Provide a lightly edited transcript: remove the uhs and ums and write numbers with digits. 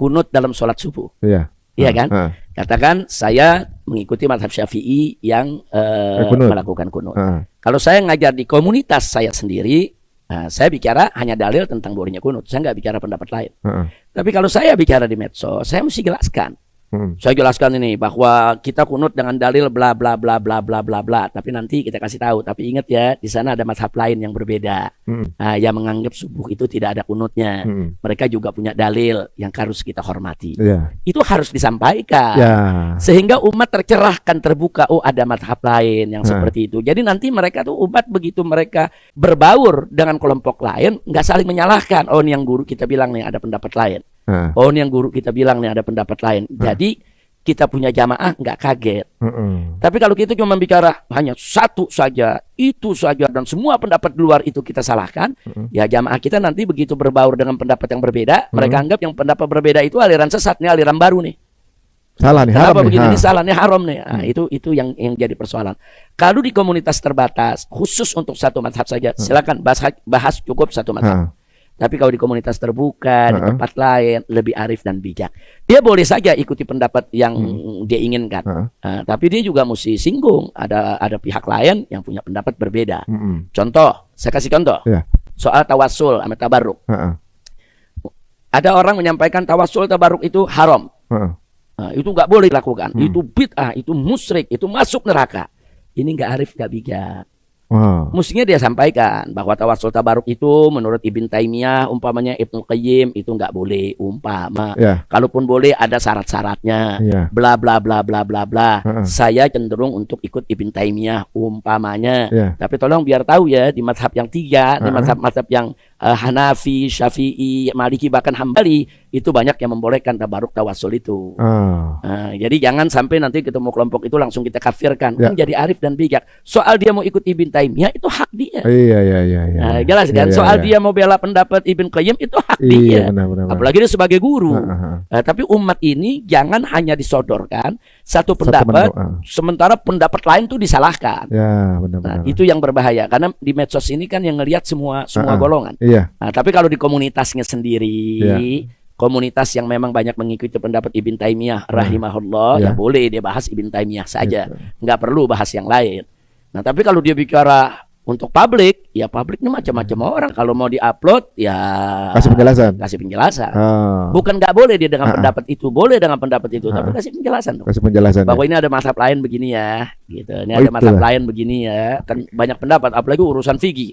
kunut dalam sholat subuh. Iya. Iya kan? Katakan saya mengikuti mazhab Syafi'i yang melakukan kunut. Kalau saya ngajar di komunitas saya sendiri, saya bicara hanya dalil tentang bolehnya kunut. Saya nggak bicara pendapat lain. Tapi kalau saya bicara di medsos, saya mesti jelaskan. Saya jelaskan ini bahwa kita kunut dengan dalil bla bla bla bla bla bla bla. Tapi nanti kita kasih tahu. Tapi ingat ya, di sana ada mazhab lain yang berbeda. Yang menganggap subuh itu tidak ada kunutnya. Mereka juga punya dalil yang harus kita hormati. Itu harus disampaikan. Sehingga umat tercerahkan, terbuka. Oh, ada mazhab lain yang seperti itu. Jadi nanti mereka tuh umat begitu mereka berbaur dengan kelompok lain, nggak saling menyalahkan. Oh, ini yang guru kita bilang nih ada pendapat lain. Oh, ini yang guru kita bilang nih ada pendapat lain. Jadi kita punya jamaah nggak kaget. Tapi kalau kita cuma bicara hanya satu saja, itu saja, dan semua pendapat di luar itu kita salahkan, ya jamaah kita nanti begitu berbaur dengan pendapat yang berbeda, mereka anggap yang pendapat berbeda itu aliran sesat nih, aliran baru nih. Salah nih, kenapa begini? Ini salah nih, haram nih. Nah, itu yang jadi persoalan. Kalau di komunitas terbatas, khusus untuk satu mazhab saja, silakan bahas cukup satu mazhab. Tapi kalau di komunitas terbuka, di tempat lain, lebih arif dan bijak. Dia boleh saja ikuti pendapat yang dia inginkan. Tapi dia juga mesti singgung. Ada pihak lain yang punya pendapat berbeda. Contoh, saya kasih contoh. Soal tawasul sama tabarruk. Ada orang menyampaikan tawasul tabarruk itu haram. Itu nggak boleh dilakukan. Itu bid'ah, itu musyrik, itu masuk neraka. Ini nggak arif, nggak bijak. Mestinya dia sampaikan bahwa tawasul tabaruk itu menurut Ibn Taimiyah, umpamanya Ibnu Qayyim, itu nggak boleh umpama. Kalaupun boleh ada syarat-syaratnya. Bla bla bla bla bla bla. Saya cenderung untuk ikut Ibn Taimiyah umpamanya. Tapi tolong biar tahu ya, di mazhab yang tiga, di mazhab yang Hanafi, Syafi'i, Maliki, bahkan Hambali, itu banyak yang membolehkan tabaruk tawasul itu. Jadi jangan sampai nanti ketemu kelompok itu langsung kita kafirkan. Menjadi arif dan bijak. Soal dia mau ikut Ibn Taimiyah itu hak dia. Jelas kan? Soal dia mau bela pendapat Ibn Qayyim itu hak dia. Apalagi dia sebagai guru. Tapi umat ini jangan hanya disodorkan satu pendapat, sementara pendapat lain itu disalahkan. Itu yang berbahaya. Karena di medsos ini kan yang ngelihat semua golongan. Tapi kalau di komunitasnya sendiri, komunitas yang memang banyak mengikuti pendapat Ibn Taimiyah rahimahullah, ya boleh dia bahas Ibn Taimiyah saja, nggak perlu bahas yang lain. Nah, tapi kalau dia bicara untuk publik, ya publiknya macam-macam orang. Kalau mau diupload, ya kasih penjelasan. Bukan nggak boleh dia dengan pendapat itu, boleh dengan pendapat itu, tapi kasih penjelasan dong. Bahwa ini ada mazhab lain begini ya, gitu. Ini ada mazhab lain begini ya. Kan banyak pendapat, apalagi urusan fikih.